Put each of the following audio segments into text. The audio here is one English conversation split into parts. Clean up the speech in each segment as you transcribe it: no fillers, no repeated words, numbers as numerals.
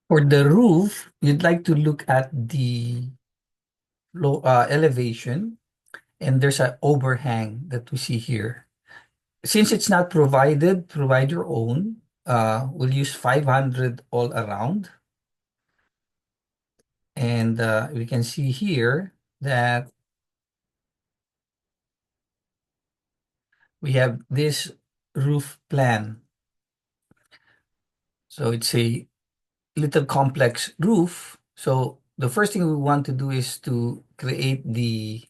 For the roof, you'd like to look at the low elevation, and there's an overhang that we see here. Since it's not provided, provide your own. We'll use 500 all around. And we can see here that we have this roof plan. So it's a little complex roof. So the first thing we want to do is to create the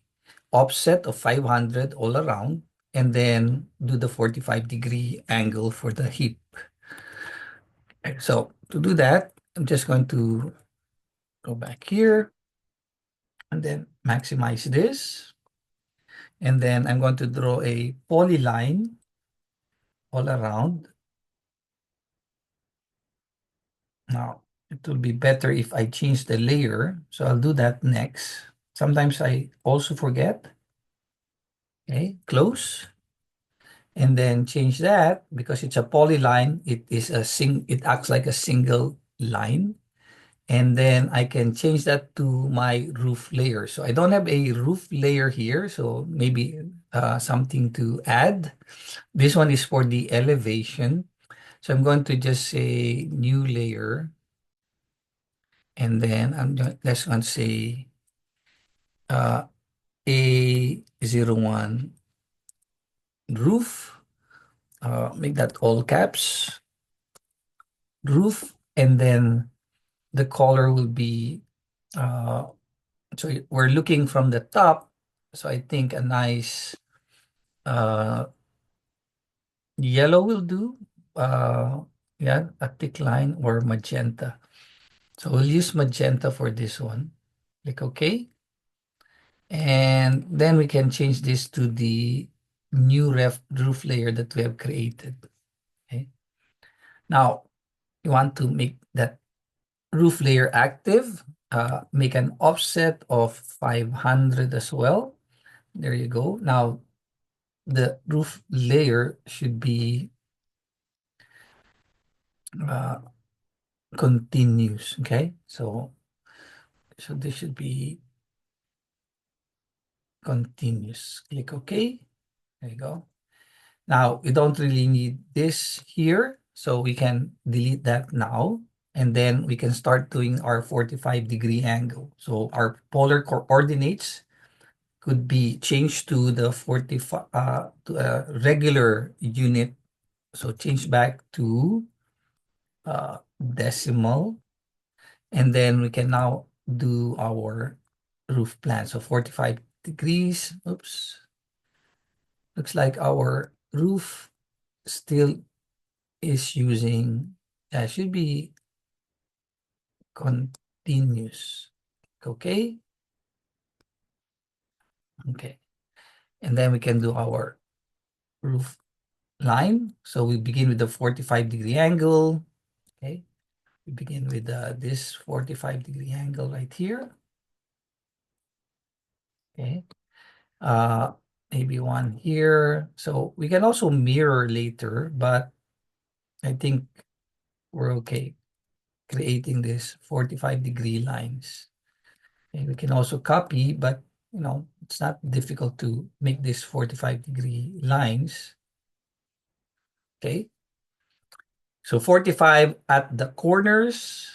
offset of 500 all around and then do the 45-degree angle for the hip. Okay, so to do that, I'm just going to go back here and then maximize this. And then I'm going to draw a polyline all around. Now, it will be better if I change the layer. So I'll do that next. Sometimes I also forget. Okay, close. And then change that because it's a polyline. It acts like a single line. And then I can change that to my roof layer. So I don't have a roof layer here. So maybe something to add. This one is for the elevation. So I'm going to just say new layer. And then just going to say uh, A01 roof. Make that all caps. Roof. And then the color will be, so we're looking from the top. So I think a nice uh, yellow will do. Yeah, a thick line or magenta. So we'll use magenta for this one. Click OK. And then we can change this to the new roof layer that we have created. Okay. Now, you want to make that roof layer active. Make an offset of 500 as well. There you go. Now, the roof layer should be uh, continuous. Okay. So this should be continuous. Click OK. There you go. Now, we don't really need this here, so we can delete that now. And then we can start doing our 45-degree angle. So our polar coordinates could be changed to the 45 to a regular unit. So change back to decimal. And then we can now do our roof plan. So 45 degrees. Oops. Looks like our roof still is using, should be continuous. Okay. Okay. And then we can do our roof line. So we begin with the 45-degree angle. Okay. We begin with this 45-degree angle right here. Okay. Uh, maybe one here. So we can also mirror later, but I think we're okay creating this 45-degree lines. And we can also copy, but it's not difficult to make this 45-degree lines. Okay. So 45 at the corners.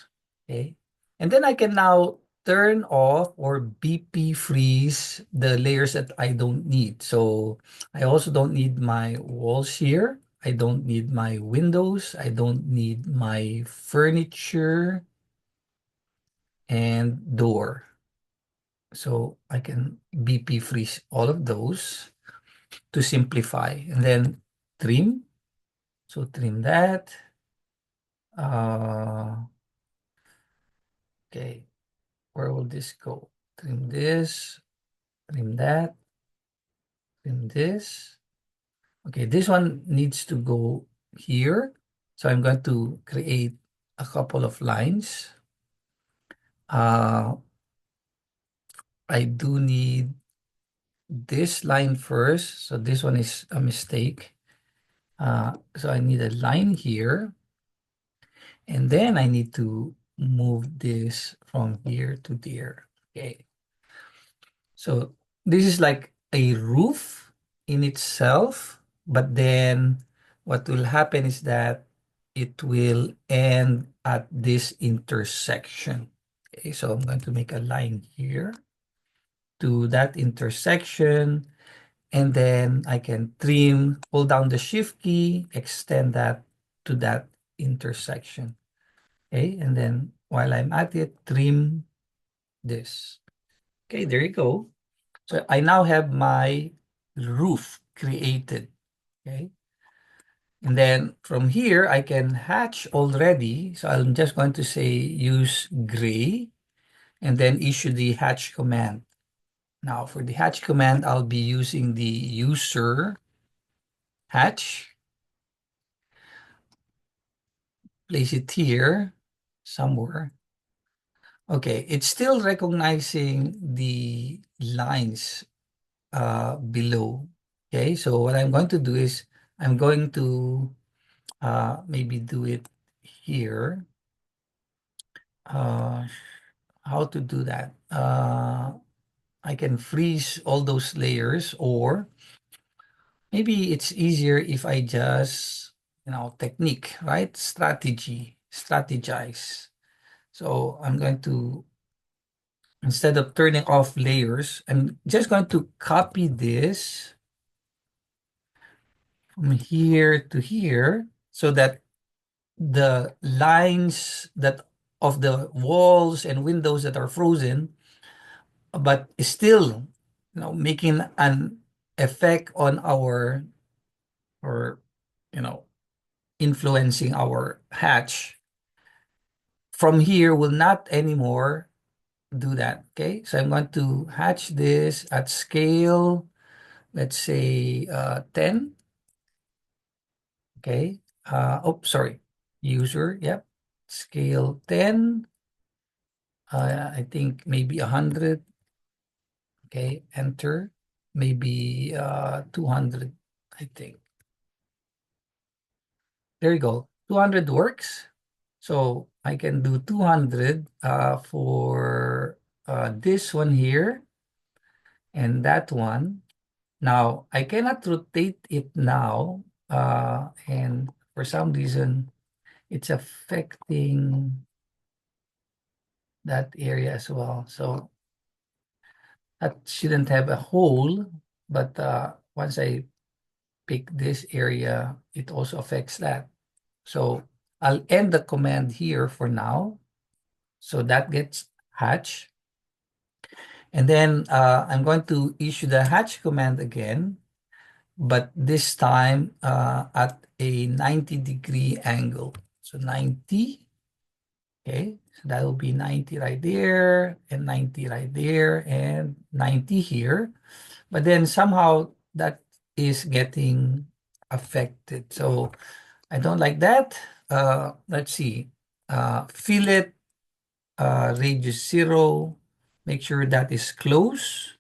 Okay. And then I can now turn off or BP freeze the layers that I don't need. So I also don't need my walls here. I don't need my windows. I don't need my furniture and door. So I can BP freeze all of those to simplify and then trim. So trim that. Okay, where will this go? Trim this, trim that, trim this. Okay, this one needs to go here. So I'm going to create a couple of lines. I do need this line first. So this one is a mistake. So I need a line here. And then I need to move this from here to there. Okay. So this is like a roof in itself, but then what will happen is that it will end at this intersection. Okay, so I'm going to make a line here to that intersection, and then I can trim, hold down the shift key, extend that to that intersection. Okay, and then while I'm at it, trim this. Okay, there you go. So I now have my roof created. Okay, and then from here I can hatch already. So I'm just going to say use gray and then issue the hatch command. Now for the hatch command, I'll be using the user hatch. Place it here somewhere. Okay, it's still recognizing the lines below. Okay, so what I'm going to do is I'm going to maybe do it here. Uh, how to do that? I can freeze all those layers, or maybe it's easier if I just, technique, right? Strategize. So I'm going to, instead of turning off layers, I'm just going to copy this from here to here so that the lines that of the walls and windows that are frozen, but still, making an effect on our, or, you know, influencing our hatch from here will not anymore do that. Okay, so I'm going to hatch this at scale, let's say 10. Okay. Oh, sorry. User. Yep. Scale 10. I think maybe 100. Okay. Enter. Maybe 200, I think. There you go. 200 works. So I can do 200 for this one here and that one. Now, I cannot rotate it now. And for some reason, it's affecting that area as well. So that shouldn't have a hole, but once I pick this area, it also affects that. So I'll end the command here for now. So that gets hatch. And then I'm going to issue the hatch command again, but this time at a 90-degree angle. So 90. Okay, so that will be 90 right there, and 90 right there, and 90 here. But then somehow that is getting affected. So I don't like that. Let's see. Fillet radius 0. Make sure that is close.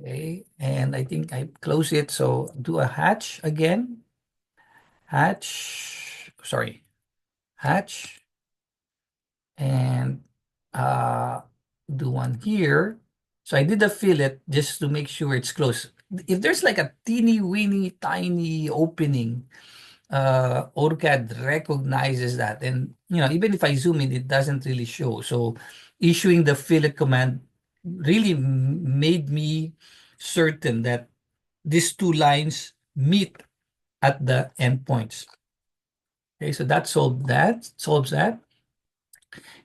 Okay, and I think I close it. So do a hatch again. Hatch, sorry, hatch. And do one here. So I did a fillet just to make sure it's close. If there's like a teeny weeny tiny opening, AutoCAD recognizes that. And even if I zoom in, it doesn't really show. So issuing the fillet command really made me certain that these two lines meet at the endpoints. Okay, so that solves that.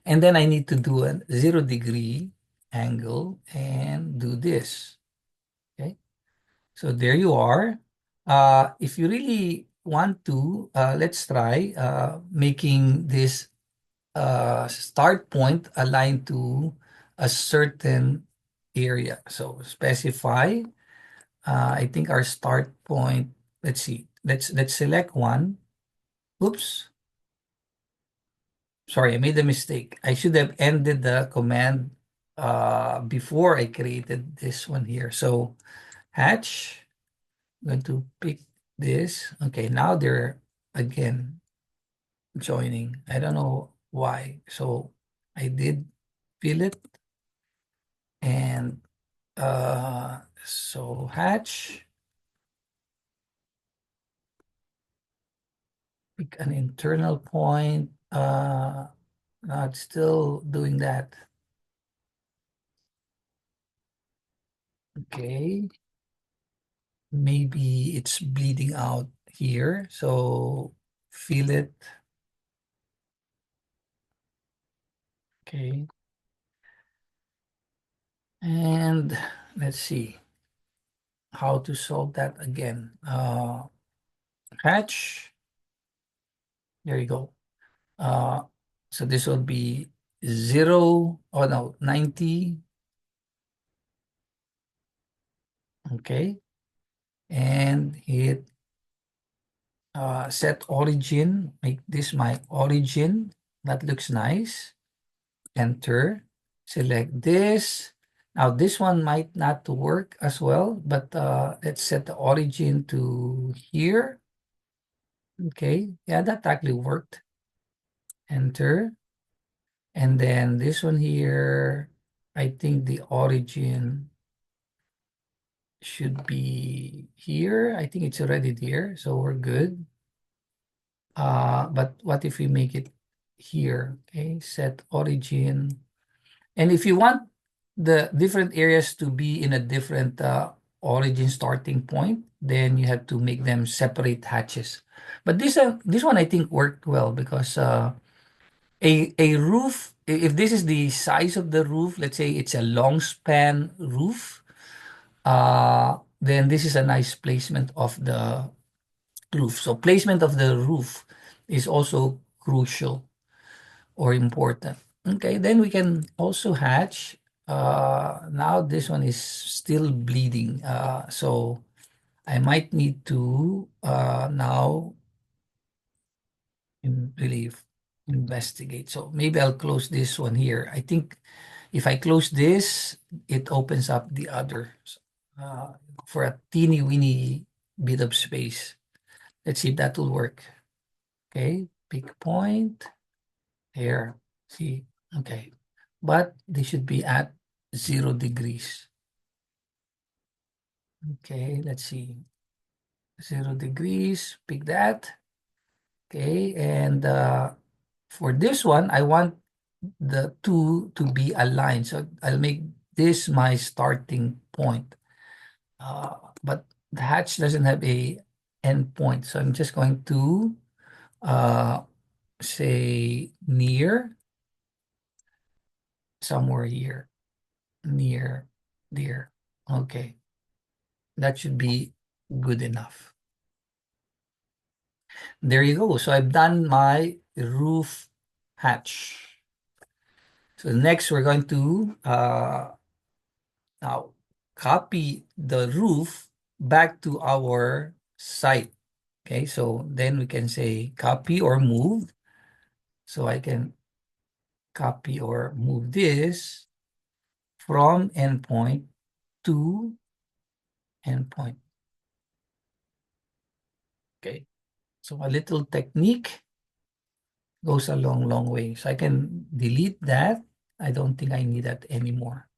And then I need to do a 0-degree angle and do this. Okay. So there you are. If you really want to, let's try making this start point aligned to a certain area. So specify, I think our start point, let's see, let's select one. Oops. Sorry, I made a mistake. I should have ended the command before I created this one here. So hatch, I'm going to pick this. Okay, now they're again joining. I don't know. Y. So I did fill it, and so hatch, pick an internal point. No, it's still doing that. Okay. Maybe it's bleeding out here. So fill it. Okay. And let's see how to solve that again. Hatch. There you go. Uh, so this will be 0, oh no, 90. Okay. And hit set origin. Make this my origin. That looks nice. Enter. Select this. Now this one might not work as well, but let's set the origin to here. Okay. Yeah, that actually worked. Enter. And then this one here, I think the origin should be here. I think it's already there, so we're good. But what if we make it here? Okay, set origin. And if you want the different areas to be in a different origin starting point, then you have to make them separate hatches. But this one I think worked well because a roof, if this is the size of the roof, let's say it's a long span roof, then this is a nice placement of the roof. So placement of the roof is also crucial or important. Okay, then we can also hatch. Now this one is still bleeding. So I might need to now really investigate. So maybe I'll close this one here. I think if I close this, it opens up the other uh, for a teeny weeny bit of space. Let's see if that will work. Okay, pick point here. See, okay, but they should be at 0 degrees. Okay, let's see, 0 degrees. Pick that. Okay, and for this one, I want the two to be aligned. So I'll make this my starting point. But the hatch doesn't have a end point. So I'm just going to uh, say near somewhere here, near there. Okay, that should be good enough. There you go. So I've done my roof hatch. So next we're going to now copy the roof back to our site. Okay, so then we can say copy or move. So I can copy or move this from endpoint to endpoint. Okay, so a little technique goes a long, long way. So I can delete that. I don't think I need that anymore.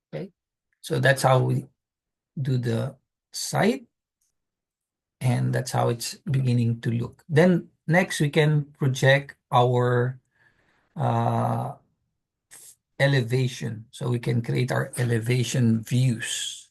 Okay, so that's how we do the site, and that's how it's beginning to look. Then next we can project our uh, elevation. So we can create our elevation views.